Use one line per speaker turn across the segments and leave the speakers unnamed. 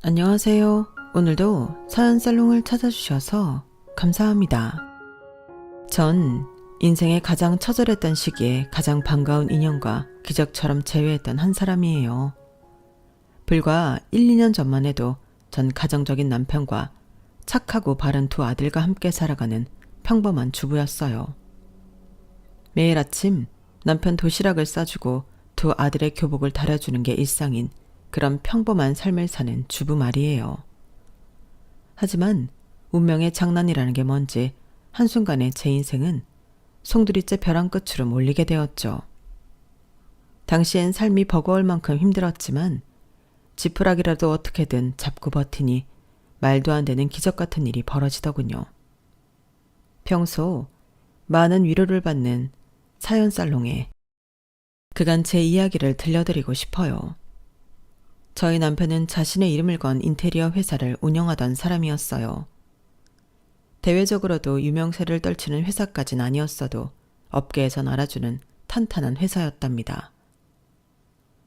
안녕하세요. 오늘도 사연살롱을 찾아주셔서 감사합니다. 전 인생의 가장 처절했던 시기에 가장 반가운 인연과 기적처럼 재회했던 한 사람이에요. 불과 1, 2년 전만 해도 전 가정적인 남편과 착하고 바른 두 아들과 함께 살아가는 평범한 주부였어요. 매일 아침 남편 도시락을 싸주고 두 아들의 교복을 다려주는 게 일상인 그런 평범한 삶을 사는 주부 말이에요. 하지만 운명의 장난이라는 게 뭔지 한순간에 제 인생은 송두리째 벼랑 끝으로 몰리게 되었죠. 당시엔 삶이 버거울 만큼 힘들었지만 지푸라기라도 어떻게든 잡고 버티니 말도 안 되는 기적 같은 일이 벌어지더군요. 평소 많은 위로를 받는 사연살롱에 그간 제 이야기를 들려드리고 싶어요. 저희 남편은 자신의 이름을 건 인테리어 회사를 운영하던 사람이었어요. 대외적으로도 유명세를 떨치는 회사까진 아니었어도 업계에선 알아주는 탄탄한 회사였답니다.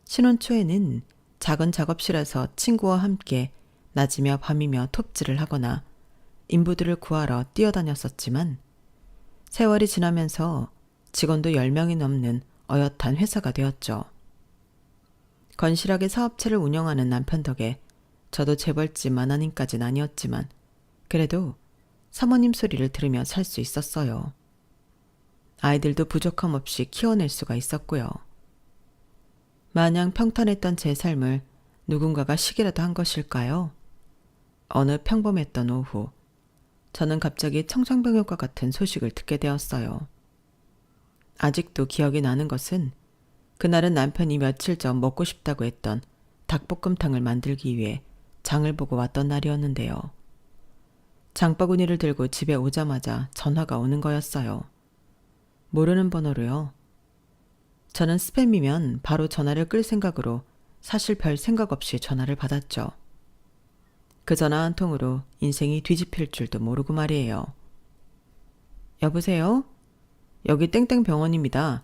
신혼 초에는 작은 작업실에서 친구와 함께 낮이며 밤이며 톱질을 하거나 인부들을 구하러 뛰어다녔었지만 세월이 지나면서 직원도 10명이 넘는 어엿한 회사가 되었죠. 건실하게 사업체를 운영하는 남편 덕에 저도 재벌집 만화님까진 아니었지만 그래도 사모님 소리를 들으며 살 수 있었어요. 아이들도 부족함 없이 키워낼 수가 있었고요. 마냥 평탄했던 제 삶을 누군가가 시기라도 한 것일까요? 어느 평범했던 오후, 저는 갑자기 청정병력과 같은 소식을 듣게 되었어요. 아직도 기억이 나는 것은 그날은 남편이 며칠 전 먹고 싶다고 했던 닭볶음탕을 만들기 위해 장을 보고 왔던 날이었는데요. 장바구니를 들고 집에 오자마자 전화가 오는 거였어요. 모르는 번호로요. 저는 스팸이면 바로 전화를 끌 생각으로 사실 별 생각 없이 전화를 받았죠. 그 전화 한 통으로 인생이 뒤집힐 줄도 모르고 말이에요. 여보세요? 여기 땡땡병원입니다.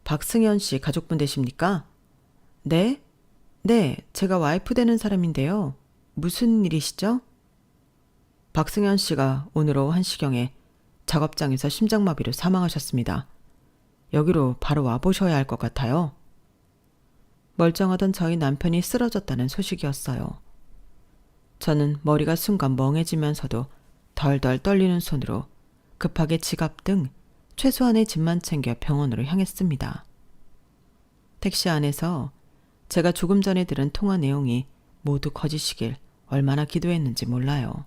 박승현 씨 가족분 되십니까? 네? 네, 제가 와이프 되는 사람인데요. 무슨 일이시죠? 박승현 씨가 오늘 오후 1시경에 작업장에서 심장마비로 사망하셨습니다. 여기로 바로 와보셔야 할 것 같아요. 멀쩡하던 저희 남편이 쓰러졌다는 소식이었어요. 저는 머리가 순간 멍해지면서도 덜덜 떨리는 손으로 급하게 지갑 등 최소한의 짐만 챙겨 병원으로 향했습니다. 택시 안에서 제가 조금 전에 들은 통화 내용이 모두 거짓이길 얼마나 기도했는지 몰라요.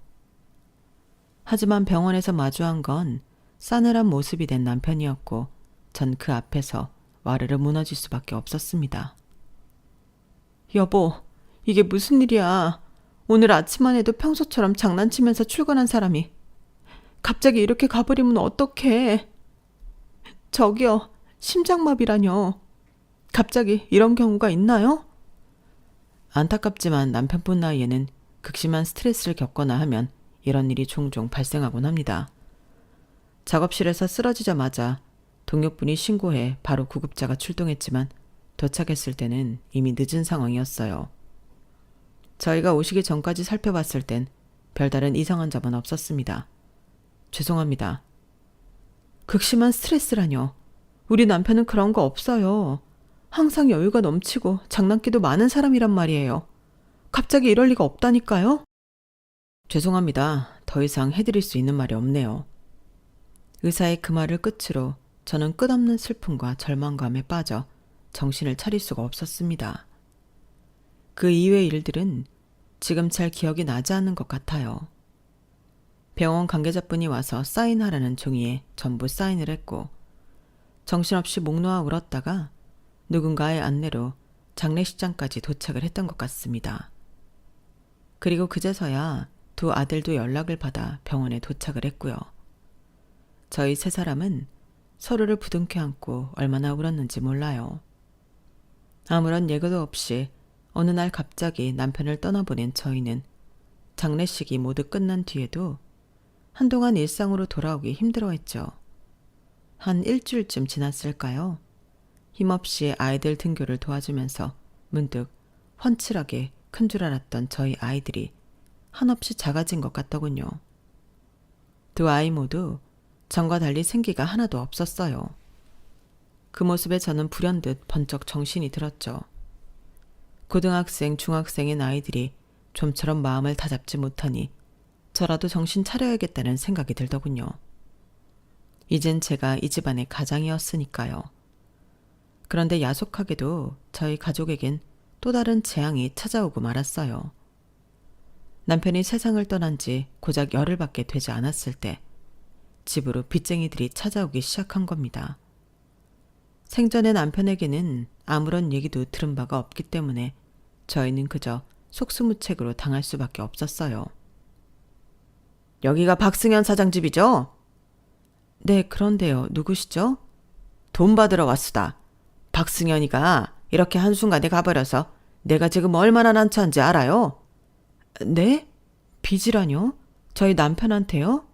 하지만 병원에서 마주한 건 싸늘한 모습이 된 남편이었고 전 그 앞에서 와르르 무너질 수밖에 없었습니다. 여보, 이게 무슨 일이야. 오늘 아침만 해도 평소처럼 장난치면서 출근한 사람이 갑자기 이렇게 가버리면 어떡해. 저기요, 심장마비라뇨. 갑자기 이런 경우가 있나요? 안타깝지만 남편분 나이에는 극심한 스트레스를 겪거나 하면 이런 일이 종종 발생하곤 합니다. 작업실에서 쓰러지자마자 동료분이 신고해 바로 구급차가 출동했지만 도착했을 때는 이미 늦은 상황이었어요. 저희가 오시기 전까지 살펴봤을 땐 별다른 이상한 점은 없었습니다. 죄송합니다. 극심한 스트레스라뇨. 우리 남편은 그런 거 없어요. 항상 여유가 넘치고 장난기도 많은 사람이란 말이에요. 갑자기 이럴 리가 없다니까요? 죄송합니다. 더 이상 해드릴 수 있는 말이 없네요. 의사의 그 말을 끝으로 저는 끝없는 슬픔과 절망감에 빠져 정신을 차릴 수가 없었습니다. 그 이후의 일들은 지금 잘 기억이 나지 않는 것 같아요. 병원 관계자분이 와서 사인하라는 종이에 전부 사인을 했고 정신없이 목 놓아 울었다가 누군가의 안내로 장례식장까지 도착을 했던 것 같습니다. 그리고 그제서야 두 아들도 연락을 받아 병원에 도착을 했고요. 저희 세 사람은 서로를 부둥켜 안고 얼마나 울었는지 몰라요. 아무런 예고도 없이 어느 날 갑자기 남편을 떠나보낸 저희는 장례식이 모두 끝난 뒤에도 한동안 일상으로 돌아오기 힘들어했죠. 한 일주일쯤 지났을까요? 힘없이 아이들 등교를 도와주면서 문득 훤칠하게 큰 줄 알았던 저희 아이들이 한없이 작아진 것 같더군요. 두 아이 모두 전과 달리 생기가 하나도 없었어요. 그 모습에 저는 불현듯 번쩍 정신이 들었죠. 고등학생, 중학생인 아이들이 좀처럼 마음을 다잡지 못하니 저라도 정신 차려야겠다는 생각이 들더군요. 이젠 제가 이 집안의 가장이었으니까요. 그런데 야속하게도 저희 가족에겐 또 다른 재앙이 찾아오고 말았어요. 남편이 세상을 떠난 지 고작 열흘밖에 되지 않았을 때 집으로 빚쟁이들이 찾아오기 시작한 겁니다. 생전에 남편에게는 아무런 얘기도 들은 바가 없기 때문에 저희는 그저 속수무책으로 당할 수밖에 없었어요. 여기가 박승현 사장 집이죠? 네, 그런데요. 누구시죠? 돈 받으러 왔수다. 박승현이가 이렇게 한순간에 가버려서 내가 지금 얼마나 난처한지 알아요? 네? 빚이라뇨? 저희 남편한테요?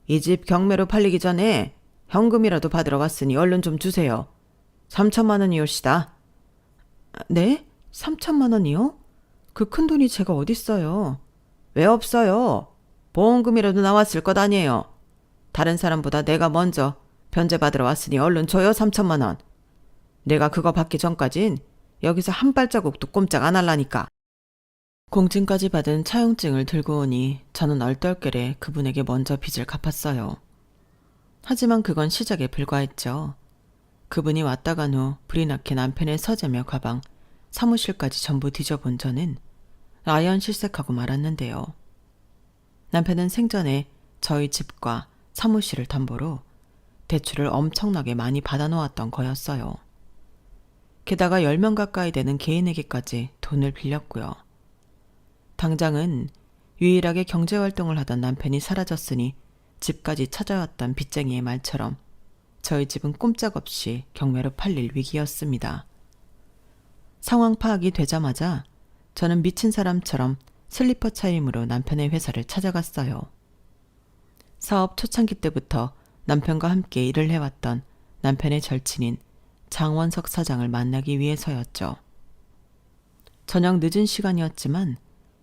이 집 경매로 팔리기 전에 현금이라도 받으러 왔으니 얼른 좀 주세요. 3천만 원이올시다. 네? 3천만 원이요? 그 큰돈이 제가 어딨어요? 왜 없어요? 보험금이라도 나왔을 것 아니에요. 다른 사람보다 내가 먼저 변제 받으러 왔으니 얼른 줘요. 3천만 원. 내가 그거 받기 전까진 여기서 한 발자국도 꼼짝 안 할라니까. 공증까지 받은 차용증을 들고 오니 저는 얼떨결에 그분에게 먼저 빚을 갚았어요. 하지만 그건 시작에 불과했죠. 그분이 왔다 간 후 불이 나게 남편의 서재며 가방, 사무실까지 전부 뒤져본 저는 아연실색하고 말았는데요. 남편은 생전에 저희 집과 사무실을 담보로 대출을 엄청나게 많이 받아놓았던 거였어요. 게다가 10명 가까이 되는 개인에게까지 돈을 빌렸고요. 당장은 유일하게 경제활동을 하던 남편이 사라졌으니 집까지 찾아왔던 빚쟁이의 말처럼 저희 집은 꼼짝없이 경매로 팔릴 위기였습니다. 상황 파악이 되자마자 저는 미친 사람처럼 슬리퍼 차림으로 남편의 회사를 찾아갔어요. 사업 초창기 때부터 남편과 함께 일을 해왔던 남편의 절친인 장원석 사장을 만나기 위해서였죠. 저녁 늦은 시간이었지만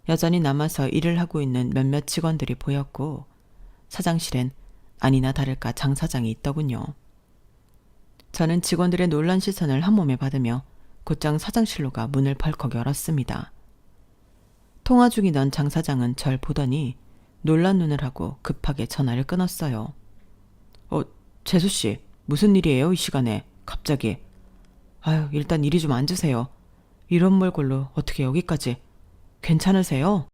여전히 남아서 일을 하고 있는 몇몇 직원들이 보였고 사장실엔 아니나 다를까 장 사장이 있더군요. 저는 직원들의 놀란 시선을 한몸에 받으며 곧장 사장실로 가 문을 벌컥 열었습니다. 통화 중이던 장 사장은 절 보더니 놀란 눈을 하고 급하게 전화를 끊었어요. 재수씨, 무슨 일이에요 이 시간에 갑자기. 아유, 일단 이리 좀 앉으세요. 이런 몰골로 어떻게 여기까지. 괜찮으세요?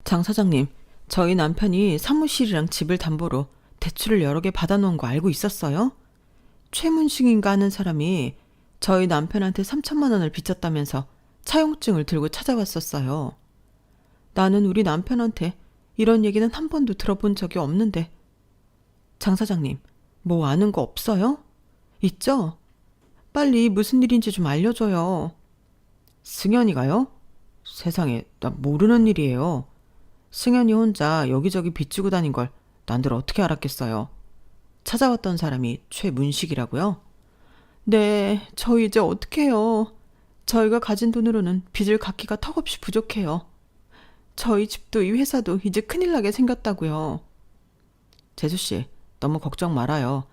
장 사장님, 저희 남편이 사무실이랑 집을 담보로 대출을 여러 개 받아놓은 거 알고 있었어요? 최문식인가 하는 사람이 저희 남편한테 3천만 원을 빚졌다면서 차용증을 들고 찾아왔었어요. 나는 우리 남편한테 이런 얘기는 한 번도 들어본 적이 없는데. 장 사장님, 뭐 아는 거 없어요? 있죠? 빨리 무슨 일인지 좀 알려줘요. 승현이가요? 세상에, 나 모르는 일이에요. 승현이 혼자 여기저기 빚지고 다닌 걸 난들 어떻게 알았겠어요. 찾아왔던 사람이 최문식이라고요? 네, 저 이제 어떡해요. 저희가 가진 돈으로는 빚을 갚기가 턱없이 부족해요. 저희 집도 이 회사도 이제 큰일 나게 생겼다고요. 재수씨, 너무 걱정 말아요.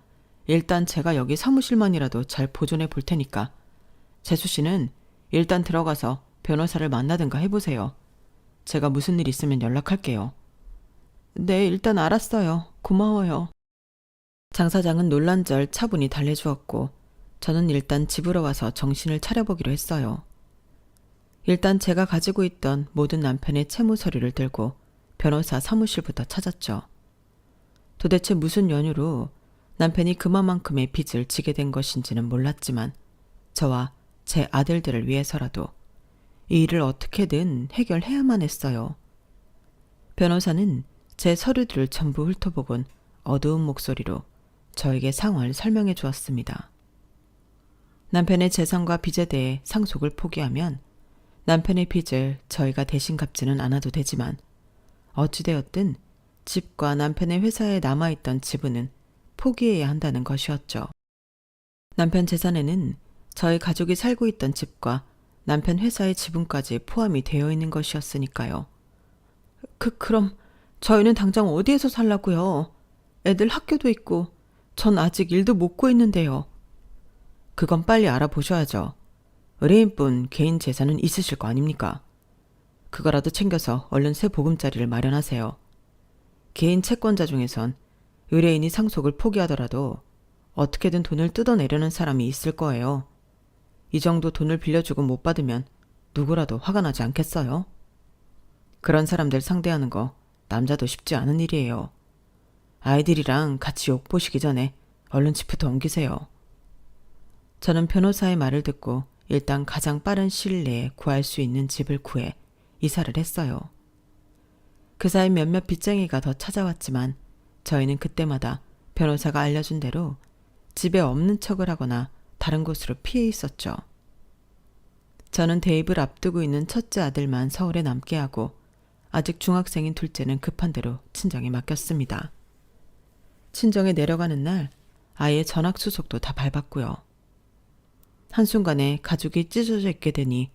일단 제가 여기 사무실만이라도 잘 보존해 볼 테니까 재수씨는 일단 들어가서 변호사를 만나든가 해보세요. 제가 무슨 일 있으면 연락할게요. 네, 일단 알았어요. 고마워요. 장 사장은 놀란절 차분히 달래주었고 저는 일단 집으로 와서 정신을 차려보기로 했어요. 일단 제가 가지고 있던 모든 남편의 채무 서류를 들고 변호사 사무실부터 찾았죠. 도대체 무슨 연유로 남편이 그만큼의 빚을 지게 된 것인지는 몰랐지만 저와 제 아들들을 위해서라도 이 일을 어떻게든 해결해야만 했어요. 변호사는 제 서류들을 전부 훑어보곤 어두운 목소리로 저에게 상황을 설명해 주었습니다. 남편의 재산과 빚에 대해 상속을 포기하면 남편의 빚을 저희가 대신 갚지는 않아도 되지만 어찌되었든 집과 남편의 회사에 남아있던 지분은 포기해야 한다는 것이었죠. 남편 재산에는 저희 가족이 살고 있던 집과 남편 회사의 지분까지 포함이 되어 있는 것이었으니까요. 그럼 저희는 당장 어디에서 살라고요? 애들 학교도 있고 전 아직 일도 못 구했는데요. 그건 빨리 알아보셔야죠. 의뢰인분 개인 재산은 있으실 거 아닙니까? 그거라도 챙겨서 얼른 새 보금자리를 마련하세요. 개인 채권자 중에선 의뢰인이 상속을 포기하더라도 어떻게든 돈을 뜯어내려는 사람이 있을 거예요. 이 정도 돈을 빌려주고 못 받으면 누구라도 화가 나지 않겠어요? 그런 사람들 상대하는 거 남자도 쉽지 않은 일이에요. 아이들이랑 같이 욕 보시기 전에 얼른 집부터 옮기세요. 저는 변호사의 말을 듣고 일단 가장 빠른 시일 내에 구할 수 있는 집을 구해 이사를 했어요. 그 사이 몇몇 빚쟁이가 더 찾아왔지만 저희는 그때마다 변호사가 알려준 대로 집에 없는 척을 하거나 다른 곳으로 피해 있었죠. 저는 대입을 앞두고 있는 첫째 아들만 서울에 남게 하고 아직 중학생인 둘째는 급한 대로 친정에 맡겼습니다. 친정에 내려가는 날 아예 전학수속도 다 밟았고요. 한순간에 가족이 찢어져 있게 되니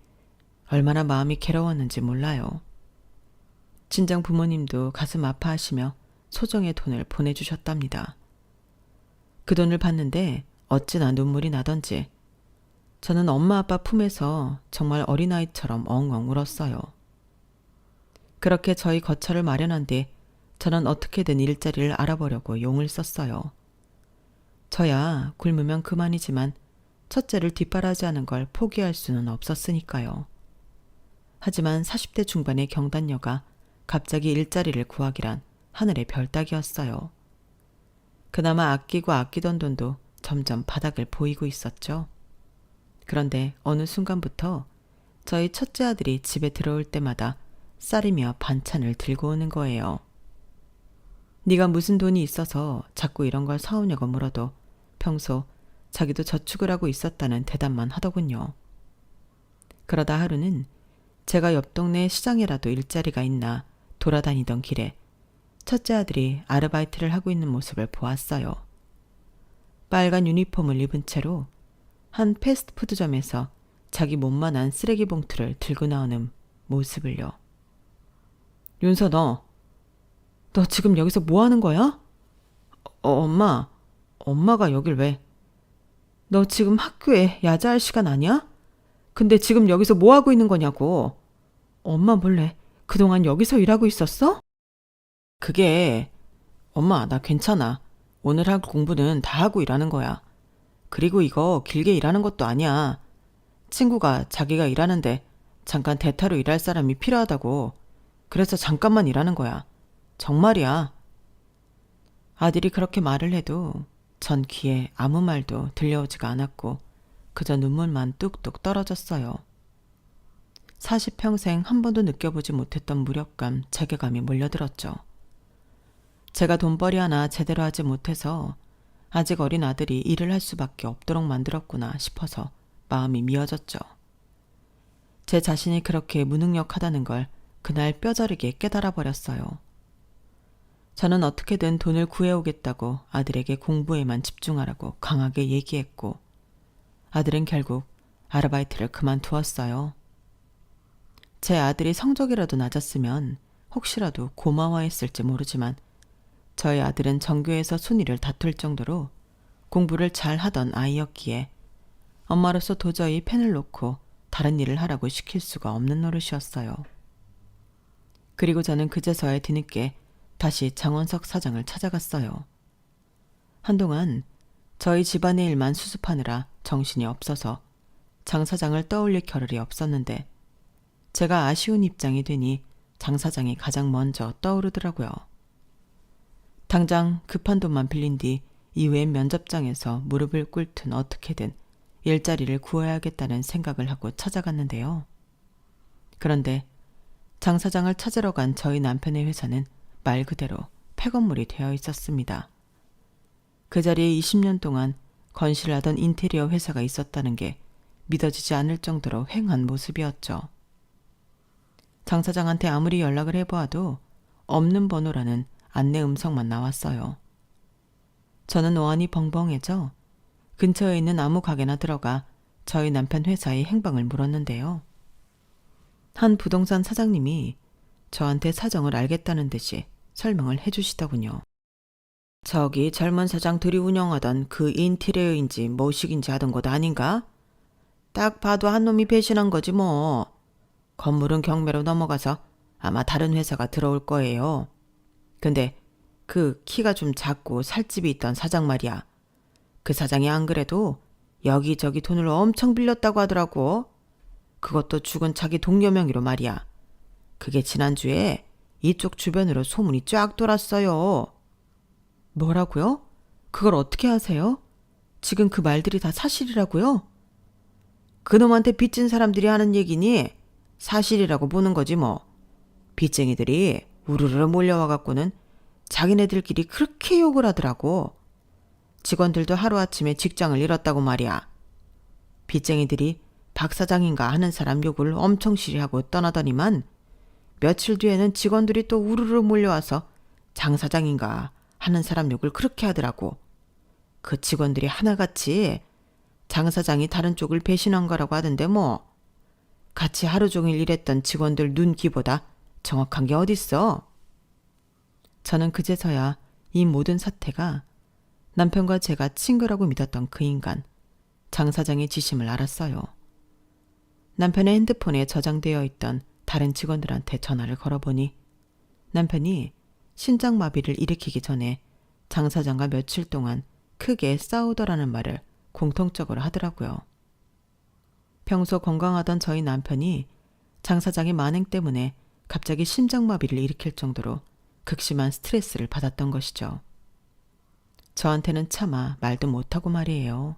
얼마나 마음이 괴로웠는지 몰라요. 친정 부모님도 가슴 아파하시며 소정의 돈을 보내주셨답니다. 그 돈을 받는데 어찌나 눈물이 나던지 저는 엄마 아빠 품에서 정말 어린아이처럼 엉엉 울었어요. 그렇게 저희 거처를 마련한 뒤 저는 어떻게든 일자리를 알아보려고 용을 썼어요. 저야 굶으면 그만이지만 첫째를 뒷바라지하는 걸 포기할 수는 없었으니까요. 하지만 40대 중반의 경단녀가 갑자기 일자리를 구하기란 하늘의 별 따기였어요. 그나마 아끼고 아끼던 돈도 점점 바닥을 보이고 있었죠. 그런데 어느 순간부터 저희 첫째 아들이 집에 들어올 때마다 쌀이며 반찬을 들고 오는 거예요. 네가 무슨 돈이 있어서 자꾸 이런 걸 사오냐고 물어도 평소 자기도 저축을 하고 있었다는 대답만 하더군요. 그러다 하루는 제가 옆 동네 시장이라도 일자리가 있나 돌아다니던 길에 첫째 아들이 아르바이트를 하고 있는 모습을 보았어요. 빨간 유니폼을 입은 채로 한 패스트푸드점에서 자기 몸만한 쓰레기 봉투를 들고 나오는 모습을요. 윤서 너 지금 여기서 뭐 하는 거야? 엄마가 여길 왜? 너 지금 학교에 야자할 시간 아니야? 근데 지금 여기서 뭐 하고 있는 거냐고. 엄마 몰래 그동안 여기서 일하고 있었어? 엄마 나 괜찮아. 오늘 할 공부는 다 하고 일하는 거야. 그리고 이거 길게 일하는 것도 아니야. 친구가 자기가 일하는데 잠깐 대타로 일할 사람이 필요하다고. 그래서 잠깐만 일하는 거야. 정말이야. 아들이 그렇게 말을 해도 전 귀에 아무 말도 들려오지가 않았고 그저 눈물만 뚝뚝 떨어졌어요. 40평생 한 번도 느껴보지 못했던 무력감, 자괴감이 몰려들었죠. 제가 돈벌이 하나 제대로 하지 못해서 아직 어린 아들이 일을 할 수밖에 없도록 만들었구나 싶어서 마음이 미어졌죠. 제 자신이 그렇게 무능력하다는 걸 그날 뼈저리게 깨달아 버렸어요. 저는 어떻게든 돈을 구해오겠다고 아들에게 공부에만 집중하라고 강하게 얘기했고 아들은 결국 아르바이트를 그만두었어요. 제 아들이 성적이라도 낮았으면 혹시라도 고마워했을지 모르지만 저희 아들은 전교에서 순위를 다툴 정도로 공부를 잘 하던 아이였기에 엄마로서 도저히 펜을 놓고 다른 일을 하라고 시킬 수가 없는 노릇이었어요. 그리고 저는 그제서야 뒤늦게 다시 장원석 사장을 찾아갔어요. 한동안 저희 집안의 일만 수습하느라 정신이 없어서 장 사장을 떠올릴 겨를이 없었는데 제가 아쉬운 입장이 되니 장 사장이 가장 먼저 떠오르더라고요. 당장 급한 돈만 빌린 뒤 이후엔 면접장에서 무릎을 꿇든 어떻게든 일자리를 구해야겠다는 생각을 하고 찾아갔는데요. 그런데 장 사장을 찾으러 간 저희 남편의 회사는 말 그대로 폐건물이 되어 있었습니다. 그 자리에 20년 동안 건실하던 인테리어 회사가 있었다는 게 믿어지지 않을 정도로 휑한 모습이었죠. 장 사장한테 아무리 연락을 해보아도 없는 번호라는 안내 음성만 나왔어요. 저는 어안이 벙벙해져 근처에 있는 아무 가게나 들어가 저희 남편 회사의 행방을 물었는데요. 한 부동산 사장님이 저한테 사정을 알겠다는 듯이 설명을 해주시더군요. 저기 젊은 사장들이 운영하던 그 인테리어인지 뭐식인지 하던 곳 아닌가? 딱 봐도 한 놈이 배신한 거지 뭐. 건물은 경매로 넘어가서 아마 다른 회사가 들어올 거예요. 근데 그 키가 좀 작고 살집이 있던 사장 말이야. 그 사장이 안 그래도 여기저기 돈을 엄청 빌렸다고 하더라고. 그것도 죽은 자기 동료 명의로 말이야. 그게 지난주에 이쪽 주변으로 소문이 쫙 돌았어요. 뭐라고요? 그걸 어떻게 아세요? 지금 그 말들이 다 사실이라고요? 그놈한테 빚진 사람들이 하는 얘기니 사실이라고 보는 거지 뭐. 빚쟁이들이 우르르 몰려와갖고는 자기네들끼리 그렇게 욕을 하더라고. 직원들도 하루아침에 직장을 잃었다고 말이야. 빚쟁이들이 박 사장인가 하는 사람 욕을 엄청 시리하고 떠나더니만 며칠 뒤에는 직원들이 또 우르르 몰려와서 장 사장인가 하는 사람 욕을 그렇게 하더라고. 그 직원들이 하나같이 장 사장이 다른 쪽을 배신한 거라고 하던데 뭐. 같이 하루 종일 일했던 직원들 눈기보다 정확한 게 어딨어. 저는 그제서야 이 모든 사태가 남편과 제가 친구라고 믿었던 그 인간, 장 사장의 지심을 알았어요. 남편의 핸드폰에 저장되어 있던 다른 직원들한테 전화를 걸어보니 남편이 심장마비를 일으키기 전에 장 사장과 며칠 동안 크게 싸우더라는 말을 공통적으로 하더라고요. 평소 건강하던 저희 남편이 장 사장의 만행 때문에 갑자기 심장마비를 일으킬 정도로 극심한 스트레스를 받았던 것이죠. 저한테는 차마 말도 못하고 말이에요.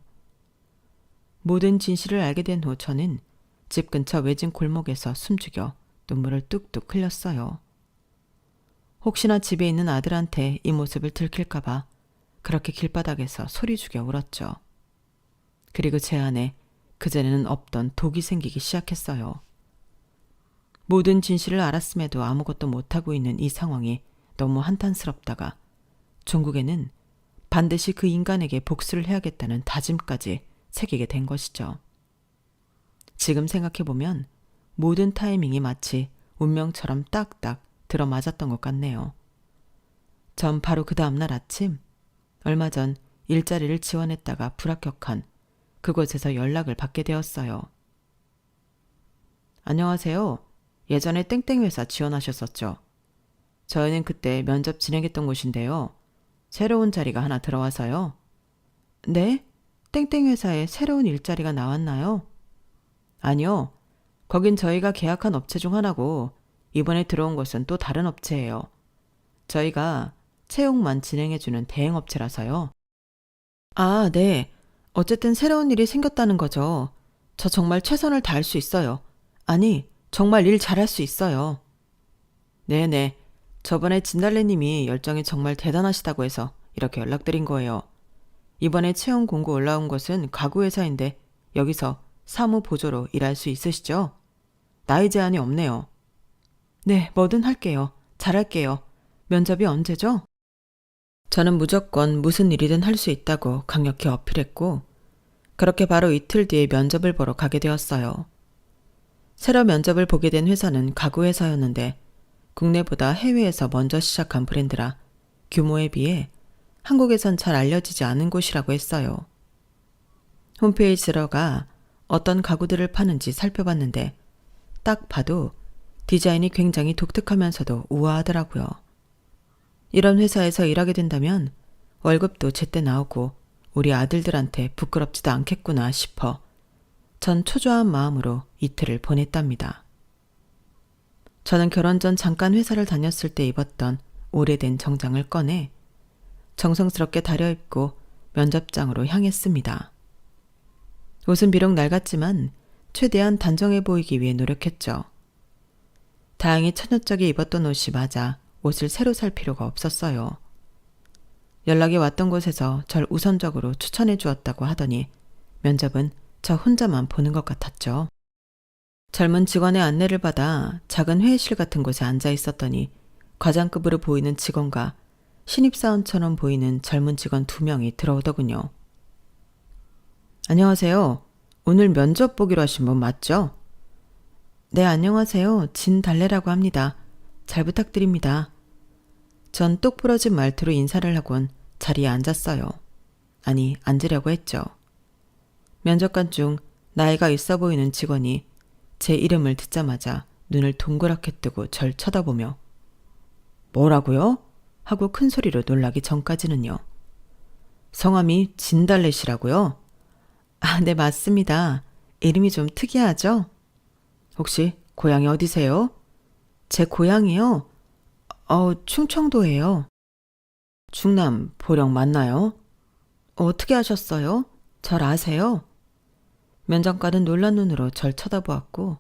모든 진실을 알게 된 후 저는 집 근처 외진 골목에서 숨죽여 눈물을 뚝뚝 흘렸어요. 혹시나 집에 있는 아들한테 이 모습을 들킬까봐 그렇게 길바닥에서 소리 죽여 울었죠. 그리고 제 안에 그전에는 없던 독이 생기기 시작했어요. 모든 진실을 알았음에도 아무것도 못하고 있는 이 상황이 너무 한탄스럽다가 종국에는 반드시 그 인간에게 복수를 해야겠다는 다짐까지 새기게 된 것이죠. 지금 생각해보면 모든 타이밍이 마치 운명처럼 딱딱 들어맞았던 것 같네요. 전 바로 그 다음날 아침 얼마 전 일자리를 지원했다가 불합격한 그곳에서 연락을 받게 되었어요. 안녕하세요. 예전에 땡땡 회사 지원하셨었죠? 저희는 그때 면접 진행했던 곳인데요. 새로운 자리가 하나 들어와서요. 네? 땡땡 회사에 새로운 일자리가 나왔나요? 아니요. 거긴 저희가 계약한 업체 중 하나고 이번에 들어온 것은 또 다른 업체예요. 저희가 채용만 진행해주는 대행업체라서요. 아, 네. 어쨌든 새로운 일이 생겼다는 거죠. 저 정말 최선을 다할 수 있어요. 아니, 정말 일 잘할 수 있어요. 네네. 저번에 진달래님이 열정이 정말 대단하시다고 해서 이렇게 연락드린 거예요. 이번에 채용 공고 올라온 곳은 가구회사인데 여기서 사무보조로 일할 수 있으시죠? 나이 제한이 없네요. 네, 뭐든 할게요. 잘할게요. 면접이 언제죠? 저는 무조건 무슨 일이든 할 수 있다고 강력히 어필했고 그렇게 바로 이틀 뒤에 면접을 보러 가게 되었어요. 새로 면접을 보게 된 회사는 가구회사였는데 국내보다 해외에서 먼저 시작한 브랜드라 규모에 비해 한국에선 잘 알려지지 않은 곳이라고 했어요. 홈페이지 들어가 어떤 가구들을 파는지 살펴봤는데 딱 봐도 디자인이 굉장히 독특하면서도 우아하더라고요. 이런 회사에서 일하게 된다면 월급도 제때 나오고 우리 아들들한테 부끄럽지도 않겠구나 싶어 전 초조한 마음으로 이틀을 보냈답니다. 저는 결혼 전 잠깐 회사를 다녔을 때 입었던 오래된 정장을 꺼내 정성스럽게 다려입고 면접장으로 향했습니다. 옷은 비록 낡았지만 최대한 단정해 보이기 위해 노력했죠. 다행히 처녀적에 입었던 옷이 맞아 옷을 새로 살 필요가 없었어요. 연락이 왔던 곳에서 절 우선적으로 추천해 주었다고 하더니 면접은 저 혼자만 보는 것 같았죠. 젊은 직원의 안내를 받아 작은 회의실 같은 곳에 앉아 있었더니 과장급으로 보이는 직원과 신입사원처럼 보이는 젊은 직원 2명이 들어오더군요. 안녕하세요. 오늘 면접 보기로 하신 분 맞죠? 네, 안녕하세요. 진달래라고 합니다. 잘 부탁드립니다. 전 똑부러진 말투로 인사를 하곤 자리에 앉았어요. 아니, 앉으려고 했죠. 면접관 중 나이가 있어 보이는 직원이 제 이름을 듣자마자 눈을 동그랗게 뜨고 절 쳐다보며 뭐라고요? 하고 큰 소리로 놀라기 전까지는요. 성함이 진달래시라고요? 아, 네, 맞습니다. 이름이 좀 특이하죠? 혹시 고향이 어디세요? 제 고향이요? 충청도예요. 충남 보령 맞나요? 어떻게 아셨어요? 절 아세요? 면접관은 놀란 눈으로 절 쳐다보았고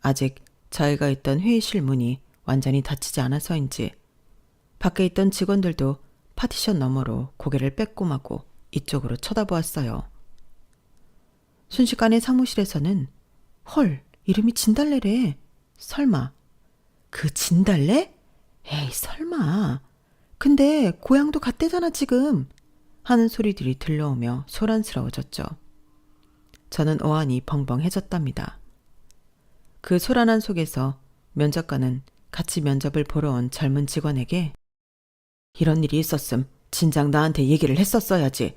아직 저희가 있던 회의실 문이 완전히 닫히지 않아서인지 밖에 있던 직원들도 파티션 너머로 고개를 빼꼼하고 이쪽으로 쳐다보았어요. 순식간에 사무실에서는 헐, 이름이 진달래래. 설마 그 진달래? 에이, 설마. 근데 고향도 같대잖아 지금. 하는 소리들이 들려오며 소란스러워졌죠. 저는 어안이 벙벙해졌답니다. 그 소란한 속에서 면접관은 같이 면접을 보러 온 젊은 직원에게 이런 일이 있었음 진작 나한테 얘기를 했었어야지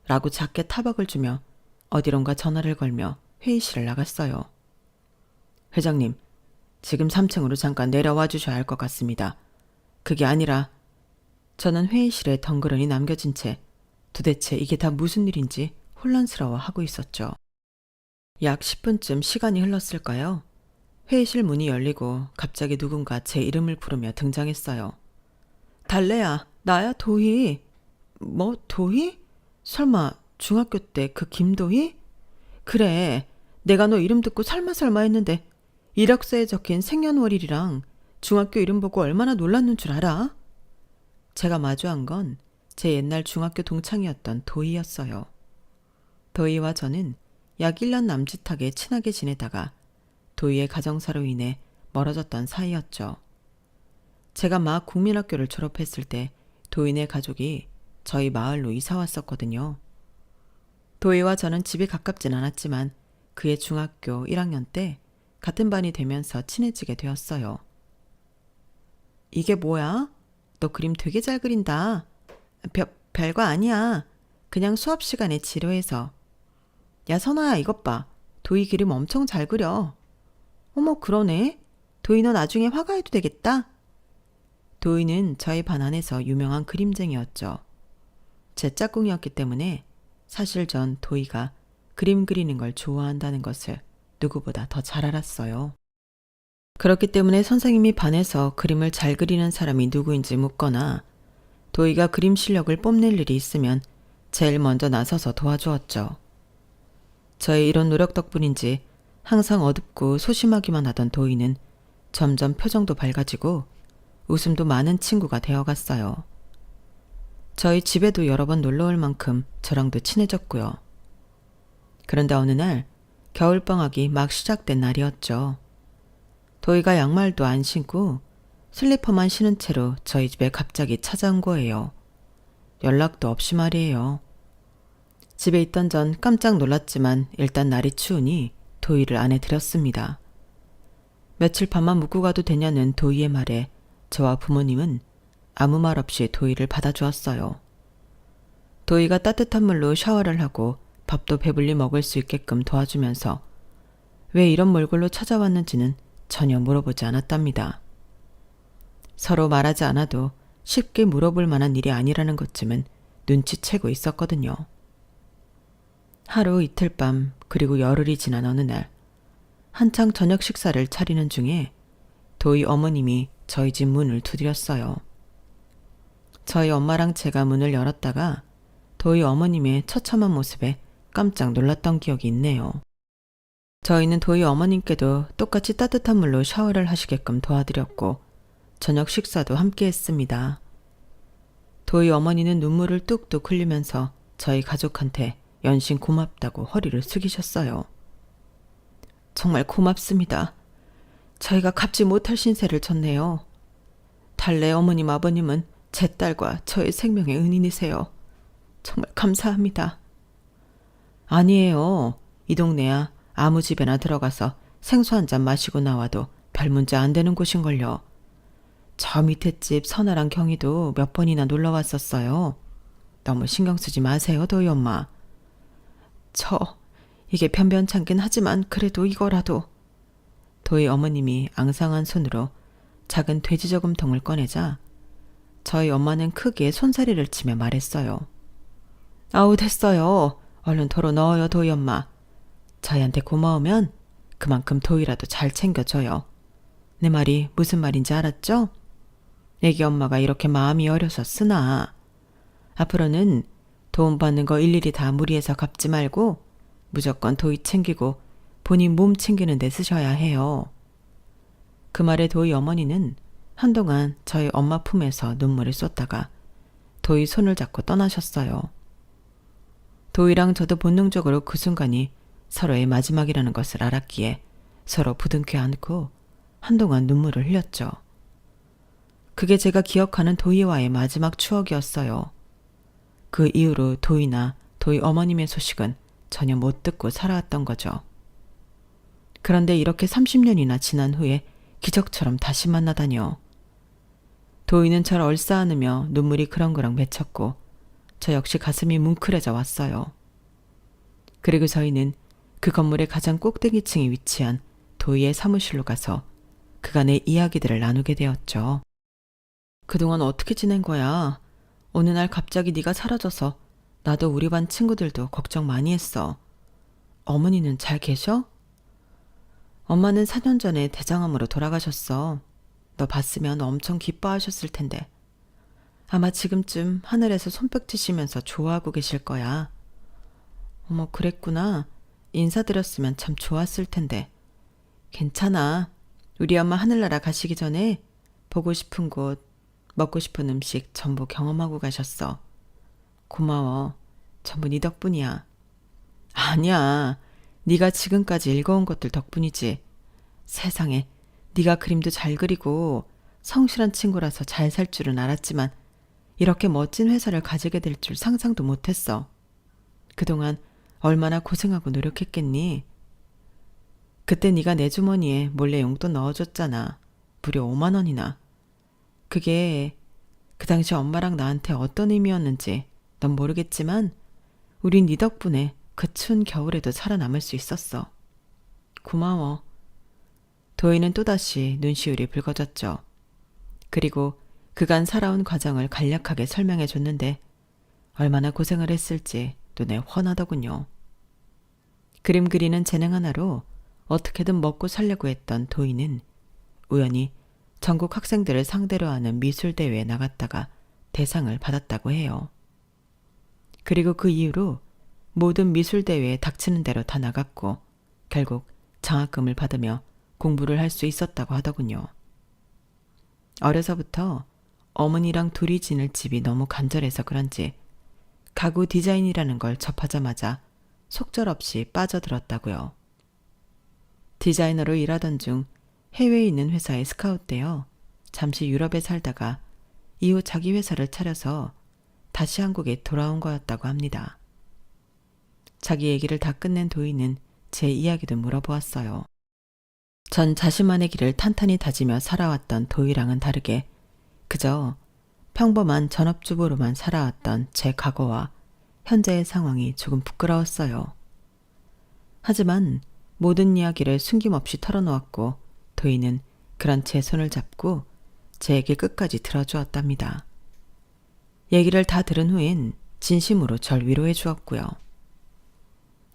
라고 작게 타박을 주며 어디론가 전화를 걸며 회의실을 나갔어요. 회장님, 지금 3층으로 잠깐 내려와 주셔야 할 것 같습니다. 그게 아니라 저는 회의실에 덩그러니 남겨진 채 도대체 이게 다 무슨 일인지 혼란스러워하고 있었죠. 약 10분쯤 시간이 흘렀을까요? 회의실 문이 열리고 갑자기 누군가 제 이름을 부르며 등장했어요. 달래야, 나야 도희. 뭐 도희? 설마 중학교 때 그 김도희? 그래, 내가 너 이름 듣고 설마 했는데 이력서에 적힌 생년월일이랑 중학교 이름 보고 얼마나 놀랐는 줄 알아? 제가 마주한 건 제 옛날 중학교 동창이었던 도희였어요. 도희와 저는 약 1년 남짓하게 친하게 지내다가 도희의 가정사로 인해 멀어졌던 사이였죠. 제가 막 국민학교를 졸업했을 때 도희네 가족이 저희 마을로 이사 왔었거든요. 도희와 저는 집이 가깝진 않았지만 그의 중학교 1학년 때 같은 반이 되면서 친해지게 되었어요. 이게 뭐야? 너 그림 되게 잘 그린다. 별거 아니야. 그냥 수업 시간에 지루해서. 야, 선아야, 이것 봐. 도희 그림 엄청 잘 그려. 어머, 그러네. 도희 너 나중에 화가해도 되겠다. 도희는 저희 반 안에서 유명한 그림쟁이였죠. 제 짝꿍이었기 때문에 사실 전 도희가 그림 그리는 걸 좋아한다는 것을 누구보다 더 잘 알았어요. 그렇기 때문에 선생님이 반에서 그림을 잘 그리는 사람이 누구인지 묻거나 도희가 그림 실력을 뽐낼 일이 있으면 제일 먼저 나서서 도와주었죠. 저의 이런 노력 덕분인지 항상 어둡고 소심하기만 하던 도희는 점점 표정도 밝아지고 웃음도 많은 친구가 되어갔어요. 저희 집에도 여러 번 놀러올 만큼 저랑도 친해졌고요. 그런데 어느 날 겨울방학이 막 시작된 날이었죠. 도희가 양말도 안 신고 슬리퍼만 신은 채로 저희 집에 갑자기 찾아온 거예요. 연락도 없이 말이에요. 집에 있던 전 깜짝 놀랐지만 일단 날이 추우니 도희를 안에 들였습니다. 며칠 밤만 묵고 가도 되냐는 도희의 말에 저와 부모님은 아무 말 없이 도희를 받아주었어요. 도희가 따뜻한 물로 샤워를 하고 밥도 배불리 먹을 수 있게끔 도와주면서 왜 이런 몰골로 찾아왔는지는 전혀 물어보지 않았답니다. 서로 말하지 않아도 쉽게 물어볼 만한 일이 아니라는 것쯤은 눈치채고 있었거든요. 하루 이틀 밤 그리고 열흘이 지난 어느 날 한창 저녁 식사를 차리는 중에 도희 어머님이 저희 집 문을 두드렸어요. 저희 엄마랑 제가 문을 열었다가 도희 어머님의 처참한 모습에 깜짝 놀랐던 기억이 있네요. 저희는 도희 어머님께도 똑같이 따뜻한 물로 샤워를 하시게끔 도와드렸고 저녁 식사도 함께 했습니다. 도희 어머니는 눈물을 뚝뚝 흘리면서 저희 가족한테 연신 고맙다고 허리를 숙이셨어요. 정말 고맙습니다. 저희가 갚지 못할 신세를 졌네요. 달래 어머님 아버님은 제 딸과 저의 생명의 은인이세요. 정말 감사합니다. 아니에요. 이 동네야 아무 집에나 들어가서 생수 한 잔 마시고 나와도 별 문제 안 되는 곳인걸요. 저 밑에 집 선아랑 경희도 몇 번이나 놀러 왔었어요. 너무 신경 쓰지 마세요, 도희 엄마. 이게 변변찮긴 하지만 그래도 이거라도. 도희 어머님이 앙상한 손으로 작은 돼지 저금통을 꺼내자 저희 엄마는 크게 손사리를 치며 말했어요. 아우 됐어요. 얼른 도로 넣어요, 도희 엄마. 저희한테 고마우면 그만큼 도희라도 잘 챙겨줘요. 내 말이 무슨 말인지 알았죠? 애기 엄마가 이렇게 마음이 어려서 쓰나. 앞으로는 도움 받는 거 일일이 다 무리해서 갚지 말고 무조건 도희 챙기고 본인 몸 챙기는 데 쓰셔야 해요. 그 말에 도희 어머니는 한동안 저희 엄마 품에서 눈물을 쏟다가 도희 손을 잡고 떠나셨어요. 도희랑 저도 본능적으로 그 순간이 서로의 마지막이라는 것을 알았기에 서로 부둥켜 안고 한동안 눈물을 흘렸죠. 그게 제가 기억하는 도희와의 마지막 추억이었어요. 그 이후로 도희나 도희 어머님의 소식은 전혀 못 듣고 살아왔던 거죠. 그런데 이렇게 30년이나 지난 후에 기적처럼 다시 만나다니요. 도희는 저를 얼싸안으며 눈물이 그렁그렁 맺혔고 저 역시 가슴이 뭉클해져 왔어요. 그리고 저희는 그 건물의 가장 꼭대기층에 위치한 도희의 사무실로 가서 그간의 이야기들을 나누게 되었죠. 그동안 어떻게 지낸 거야? 어느 날 갑자기 네가 사라져서 나도 우리 반 친구들도 걱정 많이 했어. 어머니는 잘 계셔? 엄마는 4년 전에 대장암으로 돌아가셨어. 너 봤으면 엄청 기뻐하셨을 텐데. 아마 지금쯤 하늘에서 손뼉 치시면서 좋아하고 계실 거야. 어머, 그랬구나. 인사드렸으면 참 좋았을 텐데. 괜찮아. 우리 엄마 하늘나라 가시기 전에 보고 싶은 곳, 먹고 싶은 음식 전부 경험하고 가셨어. 고마워. 전부 네 덕분이야. 아니야. 네가 지금까지 읽어온 것들 덕분이지. 세상에, 네가 그림도 잘 그리고 성실한 친구라서 잘 살 줄은 알았지만 이렇게 멋진 회사를 가지게 될 줄 상상도 못했어. 그동안 얼마나 고생하고 노력했겠니? 그때 네가 내 주머니에 몰래 용돈 넣어줬잖아. 무려 5만 원이나. 그게 그 당시 엄마랑 나한테 어떤 의미였는지 넌 모르겠지만 우린 네 덕분에 그 추운 겨울에도 살아남을 수 있었어. 고마워. 도희는 또다시 눈시울이 붉어졌죠. 그리고 그간 살아온 과정을 간략하게 설명해 줬는데 얼마나 고생을 했을지 눈에 훤하더군요. 그림 그리는 재능 하나로 어떻게든 먹고 살려고 했던 도희는 우연히 전국 학생들을 상대로 하는 미술대회에 나갔다가 대상을 받았다고 해요. 그리고 그 이후로 모든 미술대회에 닥치는 대로 다 나갔고 결국 장학금을 받으며 공부를 할 수 있었다고 하더군요. 어려서부터 어머니랑 둘이 지낼 집이 너무 간절해서 그런지 가구 디자인이라는 걸 접하자마자 속절없이 빠져들었다고요. 디자이너로 일하던 중 해외에 있는 회사에 스카웃되어 잠시 유럽에 살다가 이후 자기 회사를 차려서 다시 한국에 돌아온 거였다고 합니다. 자기 얘기를 다 끝낸 도희는 제 이야기도 물어보았어요. 전 자신만의 길을 탄탄히 다지며 살아왔던 도희랑은 다르게 그저 평범한 전업주부로만 살아왔던 제 과거와 현재의 상황이 조금 부끄러웠어요. 하지만 모든 이야기를 숨김없이 털어놓았고 도희는 그런 제 손을 잡고 제 얘기 끝까지 들어주었답니다. 얘기를 다 들은 후엔 진심으로 절 위로해 주었고요.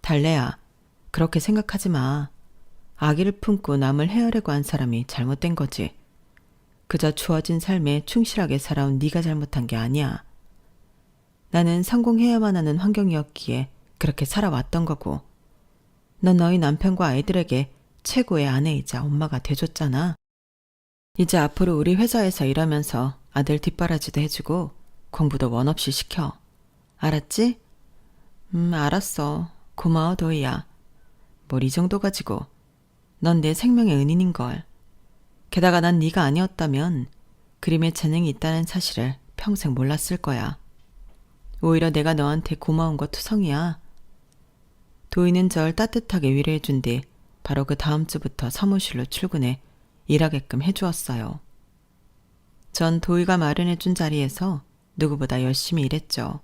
달래야, 그렇게 생각하지 마. 아기를 품고 남을 헤아려고 한 사람이 잘못된 거지. 그저 주어진 삶에 충실하게 살아온 네가 잘못한 게 아니야. 나는 성공해야만 하는 환경이었기에 그렇게 살아왔던 거고 넌 너희 남편과 아이들에게 최고의 아내이자 엄마가 돼줬잖아. 이제 앞으로 우리 회사에서 일하면서 아들 뒷바라지도 해주고 공부도 원 없이 시켜. 알았지? 알았어. 고마워 도희야. 뭘 이 정도 가지고. 넌 내 생명의 은인인걸. 게다가 난 네가 아니었다면 그림에 재능이 있다는 사실을 평생 몰랐을 거야. 오히려 내가 너한테 고마운 거 투성이야. 도희는 절 따뜻하게 위로해준 뒤 바로 그 다음 주부터 사무실로 출근해 일하게끔 해주었어요. 전 도희가 마련해준 자리에서 누구보다 열심히 일했죠.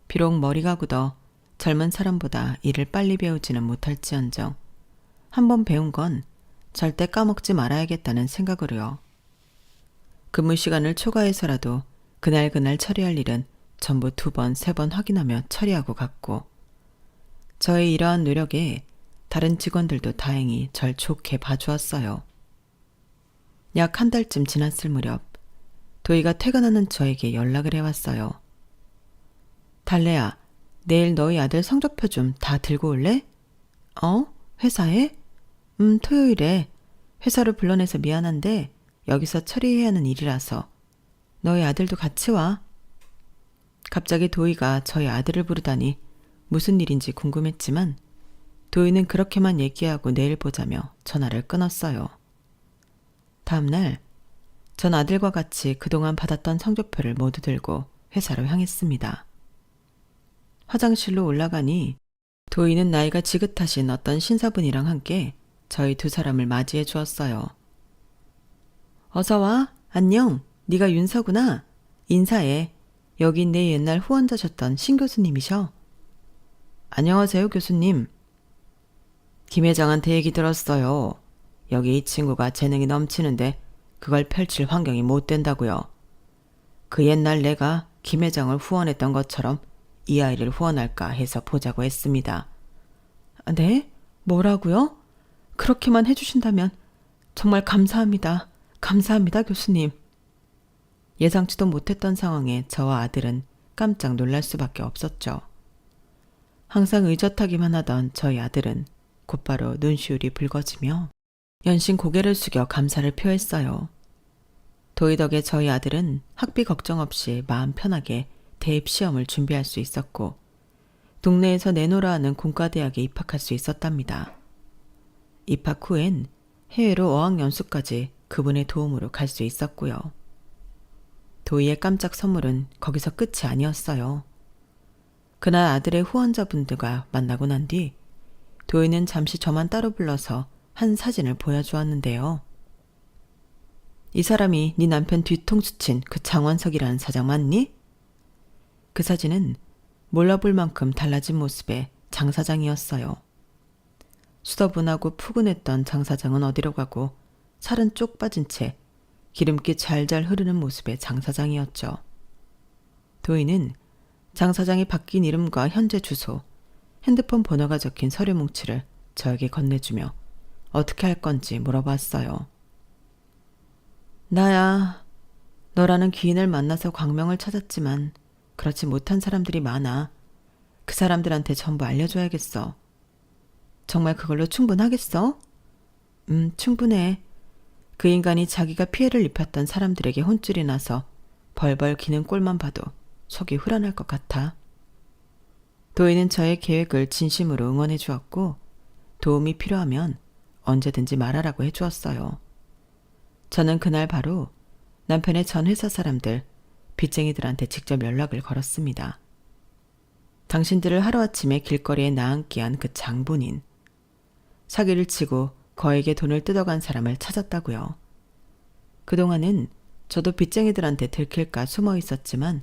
비록 머리가 굳어 젊은 사람보다 일을 빨리 배우지는 못할지언정 한번 배운 건 절대 까먹지 말아야겠다는 생각으로요. 근무 시간을 초과해서라도 그날 처리할 일은 전부 2번, 3번 확인하며 처리하고 갔고 저의 이러한 노력에 다른 직원들도 다행히 절 좋게 봐주었어요. 약 한 달쯤 지났을 무렵 도희가 퇴근하는 저에게 연락을 해왔어요. 달래야, 내일 너희 아들 성적표 좀 다 들고 올래? 회사에? 토요일에. 회사로 불러내서 미안한데 여기서 처리해야 하는 일이라서 너희 아들도 같이 와. 갑자기 도희가 저희 아들을 부르다니 무슨 일인지 궁금했지만 도희는 그렇게만 얘기하고 내일 보자며 전화를 끊었어요. 다음 날 전 아들과 같이 그동안 받았던 성적표를 모두 들고 회사로 향했습니다. 화장실로 올라가니 도희는 나이가 지긋하신 어떤 신사분이랑 함께 저희 2사람을 맞이해 주었어요. 어서 와. 안녕. 네가 윤서구나. 인사해. 여긴 내 옛날 후원자셨던 신 교수님이셔. 안녕하세요, 교수님. 김 회장한테 얘기 들었어요. 여기 이 친구가 재능이 넘치는데 그걸 펼칠 환경이 못 된다고요. 그 옛날 내가 김 회장을 후원했던 것처럼 이 아이를 후원할까 해서 보자고 했습니다. 네? 뭐라고요? 그렇게만 해주신다면 정말 감사합니다. 감사합니다, 교수님. 예상치도 못했던 상황에 저와 아들은 깜짝 놀랄 수밖에 없었죠. 항상 의젓하기만 하던 저희 아들은 곧바로 눈시울이 붉어지며 연신 고개를 숙여 감사를 표했어요. 도희 덕에 저희 아들은 학비 걱정 없이 마음 편하게 대입 시험을 준비할 수 있었고 동네에서 내노라 하는 공과대학에 입학할 수 있었답니다. 입학 후엔 해외로 어학연수까지 그분의 도움으로 갈 수 있었고요. 도희의 깜짝 선물은 거기서 끝이 아니었어요. 그날 아들의 후원자분들과 만나고 난 뒤 도희는 잠시 저만 따로 불러서 한 사진을 보여주었는데요. 이 사람이 네 남편 뒤통수 친 그 장원석이라는 사장 맞니? 그 사진은 몰라볼 만큼 달라진 모습의 장 사장이었어요. 수더분하고 푸근했던 장 사장은 어디로 가고 살은 쪽 빠진 채 기름기 잘잘 흐르는 모습의 장 사장이었죠. 도희는 장 사장이 바뀐 이름과 현재 주소, 핸드폰 번호가 적힌 서류 뭉치를 저에게 건네주며 어떻게 할 건지 물어봤어요. 나야, 너라는 귀인을 만나서 광명을 찾았지만 그렇지 못한 사람들이 많아. 그 사람들한테 전부 알려줘야겠어. 정말 그걸로 충분하겠어? 충분해. 그 인간이 자기가 피해를 입혔던 사람들에게 혼쭐이 나서 벌벌 기는 꼴만 봐도 속이 후련할 것 같아. 도희는 저의 계획을 진심으로 응원해 주었고 도움이 필요하면 언제든지 말하라고 해주었어요. 저는 그날 바로 남편의 전 회사 사람들, 빚쟁이들한테 직접 연락을 걸었습니다. 당신들을 하루아침에 길거리에 나앉게 한 그 장본인. 사기를 치고 거액의 돈을 뜯어간 사람을 찾았다고요. 그동안은 저도 빚쟁이들한테 들킬까 숨어 있었지만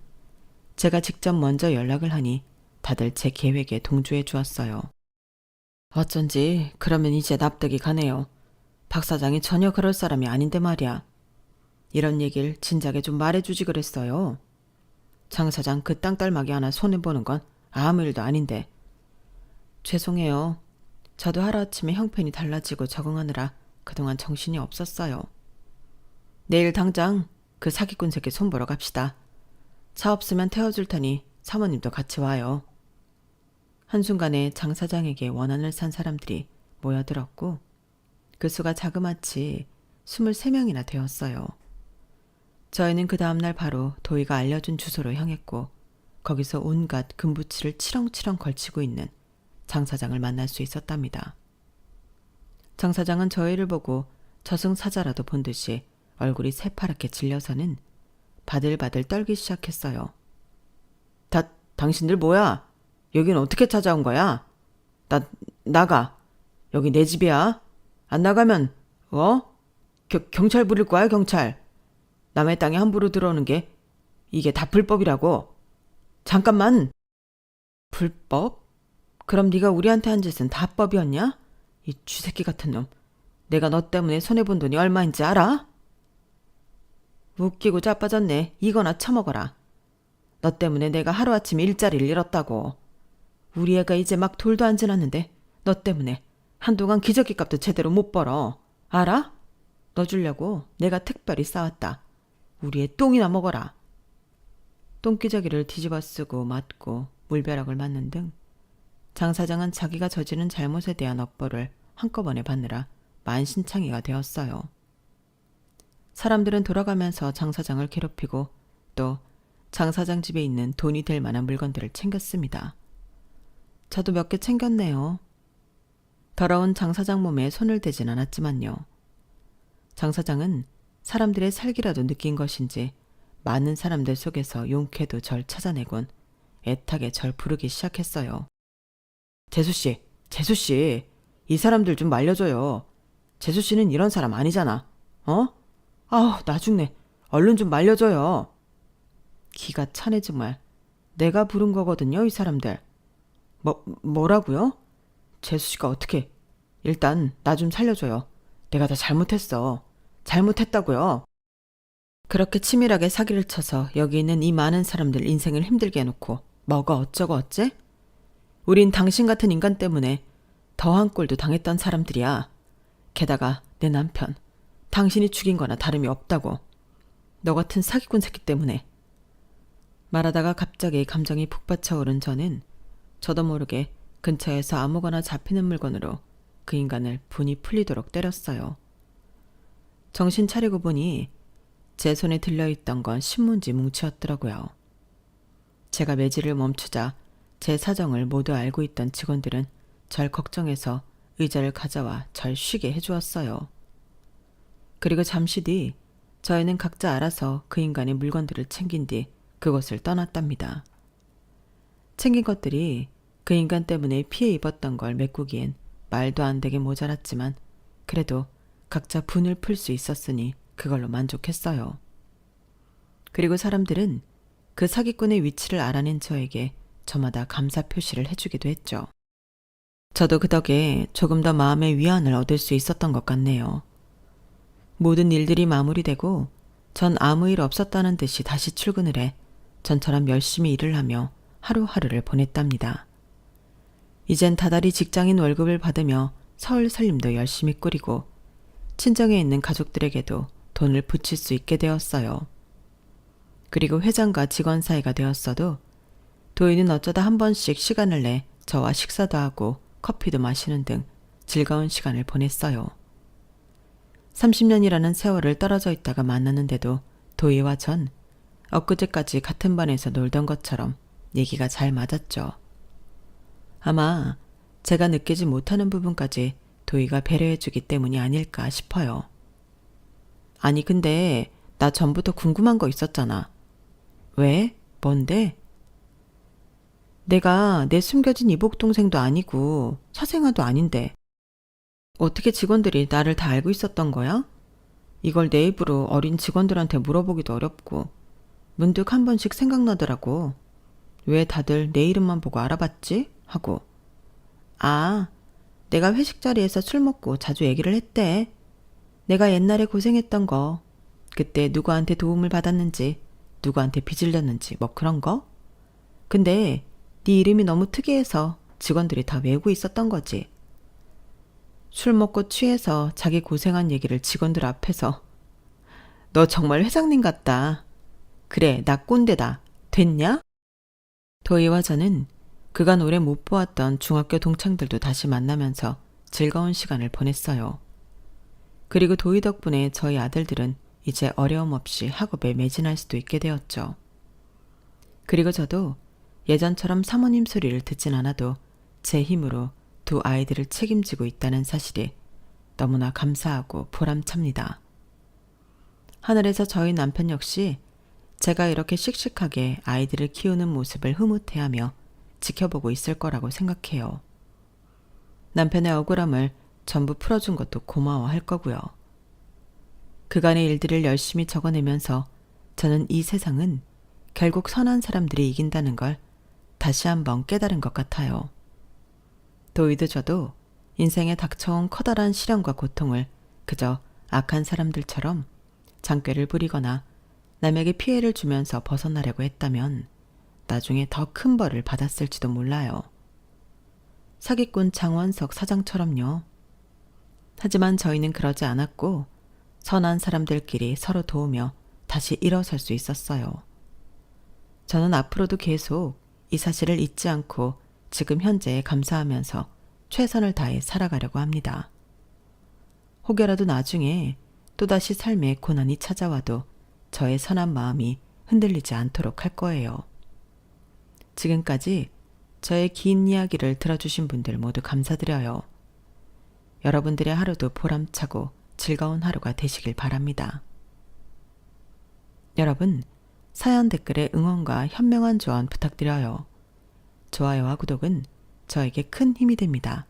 제가 직접 먼저 연락을 하니 다들 제 계획에 동조해 주었어요. 어쩐지 그러면 이제 납득이 가네요. 박 사장이 전혀 그럴 사람이 아닌데 말이야. 이런 얘기를 진작에 좀 말해주지 그랬어요. 장 사장 그 땅딸막이 하나 손해보는 건 아무 일도 아닌데. 죄송해요. 저도 하루아침에 형편이 달라지고 적응하느라 그동안 정신이 없었어요. 내일 당장 그 사기꾼 새끼 손보러 갑시다. 차 없으면 태워줄 테니 사모님도 같이 와요. 한순간에 장 사장에게 원한을 산 사람들이 모여들었고 그 수가 자그마치 23명이나 되었어요. 저희는 그 다음날 바로 도희가 알려준 주소로 향했고 거기서 온갖 금부치를 치렁치렁 걸치고 있는 장 사장을 만날 수 있었답니다. 장 사장은 저희를 보고 저승사자라도 본 듯이 얼굴이 새파랗게 질려서는 바들바들 떨기 시작했어요. 당신들 뭐야? 여긴 어떻게 찾아온 거야? 나, 나가. 여기 내 집이야. 안 나가면, 경찰 부를 거야, 경찰. 남의 땅에 함부로 들어오는 게, 이게 다 불법이라고. 잠깐만. 불법? 그럼 네가 우리한테 한 짓은 다 법이었냐? 이 쥐새끼 같은 놈. 내가 너 때문에 손해본 돈이 얼마인지 알아? 웃기고 자빠졌네. 이거나 처먹어라. 너 때문에 내가 하루아침에 일자리를 잃었다고. 우리 애가 이제 막 돌도 안 지났는데 너 때문에 한동안 기저귀 값도 제대로 못 벌어. 알아? 너 주려고 내가 특별히 싸왔다. 우리 애 똥이나 먹어라. 똥기저귀를 뒤집어 쓰고 맞고 물벼락을 맞는 등 장 사장은 자기가 저지른 잘못에 대한 업보를 한꺼번에 받느라 만신창이가 되었어요. 사람들은 돌아가면서 장 사장을 괴롭히고 또 장 사장 집에 있는 돈이 될 만한 물건들을 챙겼습니다. 저도 몇 개 챙겼네요. 더러운 장 사장 몸에 손을 대진 않았지만요. 장 사장은 사람들의 살기라도 느낀 것인지 많은 사람들 속에서 용케도 절 찾아내곤 애타게 절 부르기 시작했어요. 재수씨, 재수씨, 이 사람들 좀 말려줘요. 재수씨는 이런 사람 아니잖아. 아우, 나 죽네. 얼른 좀 말려줘요. 기가 차네 정말. 내가 부른 거거든요, 이 사람들. 뭐라고요? 재수씨가 어떻게? 일단 나 좀 살려줘요. 내가 다 잘못했어. 잘못했다고요. 그렇게 치밀하게 사기를 쳐서 여기 있는 이 많은 사람들 인생을 힘들게 해놓고 뭐가 어쩌고 어째? 우린 당신 같은 인간 때문에 더한 꼴도 당했던 사람들이야. 게다가 내 남편, 당신이 죽인 거나 다름이 없다고. 너 같은 사기꾼 새끼 때문에. 말하다가 갑자기 감정이 북받쳐오른 저도 모르게 근처에서 아무거나 잡히는 물건으로 그 인간을 분이 풀리도록 때렸어요. 정신 차리고 보니 제 손에 들려있던 건 신문지 뭉치였더라고요. 제가 매질을 멈추자 제 사정을 모두 알고 있던 직원들은 절 걱정해서 의자를 가져와 절 쉬게 해주었어요. 그리고 잠시 뒤 저희는 각자 알아서 그 인간의 물건들을 챙긴 뒤 그곳을 떠났답니다. 챙긴 것들이 그 인간 때문에 피해 입었던 걸 메꾸기엔 말도 안 되게 모자랐지만 그래도 각자 분을 풀 수 있었으니 그걸로 만족했어요. 그리고 사람들은 그 사기꾼의 위치를 알아낸 저에게 저마다 감사 표시를 해주기도 했죠. 저도 그 덕에 조금 더 마음의 위안을 얻을 수 있었던 것 같네요. 모든 일들이 마무리되고 전 아무 일 없었다는 듯이 다시 출근을 해 전처럼 열심히 일을 하며 하루하루를 보냈답니다. 이젠 다달이 직장인 월급을 받으며 서울 살림도 열심히 꾸리고 친정에 있는 가족들에게도 돈을 붙일 수 있게 되었어요. 그리고 회장과 직원 사이가 되었어도 도희는 어쩌다 한 번씩 시간을 내 저와 식사도 하고 커피도 마시는 등 즐거운 시간을 보냈어요. 30년이라는 세월을 떨어져 있다가 만났는데도 도희와 전 엊그제까지 같은 반에서 놀던 것처럼 얘기가 잘 맞았죠. 아마 제가 느끼지 못하는 부분까지 도희가 배려해주기 때문이 아닐까 싶어요. 아니 근데 나 전부터 궁금한 거 있었잖아. 왜? 뭔데? 내가 내 숨겨진 이복동생도 아니고 사생아도 아닌데 어떻게 직원들이 나를 다 알고 있었던 거야? 이걸 내 입으로 어린 직원들한테 물어보기도 어렵고 문득 한 번씩 생각나더라고. 왜 다들 내 이름만 보고 알아봤지? 하고. 아, 내가 회식 자리에서 술 먹고 자주 얘기를 했대. 내가 옛날에 고생했던 거, 그때 누구한테 도움을 받았는지, 누구한테 빚을 졌는지 뭐 그런 거? 근데 네 이름이 너무 특이해서 직원들이 다 외우고 있었던 거지. 술 먹고 취해서 자기 고생한 얘기를 직원들 앞에서. 너 정말 회장님 같다. 그래, 나 꼰대다. 됐냐? 도희와 저는 그간 오래 못 보았던 중학교 동창들도 다시 만나면서 즐거운 시간을 보냈어요. 그리고 도희 덕분에 저희 아들들은 이제 어려움 없이 학업에 매진할 수도 있게 되었죠. 그리고 저도 예전처럼 사모님 소리를 듣진 않아도 제 힘으로 두 아이들을 책임지고 있다는 사실이 너무나 감사하고 보람찹니다. 하늘에서 저희 남편 역시 제가 이렇게 씩씩하게 아이들을 키우는 모습을 흐뭇해하며 지켜보고 있을 거라고 생각해요. 남편의 억울함을 전부 풀어준 것도 고마워할 거고요. 그간의 일들을 열심히 적어내면서 저는 이 세상은 결국 선한 사람들이 이긴다는 걸 다시 한번 깨달은 것 같아요. 도이드 저도 인생에 닥쳐온 커다란 시련과 고통을 그저 악한 사람들처럼 장꾀를 부리거나 남에게 피해를 주면서 벗어나려고 했다면 나중에 더 큰 벌을 받았을지도 몰라요. 사기꾼 장원석 사장처럼요. 하지만 저희는 그러지 않았고 선한 사람들끼리 서로 도우며 다시 일어설 수 있었어요. 저는 앞으로도 계속 이 사실을 잊지 않고 지금 현재에 감사하면서 최선을 다해 살아가려고 합니다. 혹여라도 나중에 또다시 삶에 고난이 찾아와도 저의 선한 마음이 흔들리지 않도록 할 거예요. 지금까지 저의 긴 이야기를 들어주신 분들 모두 감사드려요. 여러분들의 하루도 보람차고 즐거운 하루가 되시길 바랍니다. 여러분, 사연 댓글에 응원과 현명한 조언 부탁드려요. 좋아요와 구독은 저에게 큰 힘이 됩니다.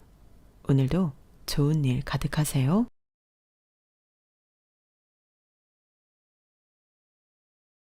오늘도 좋은 일 가득하세요.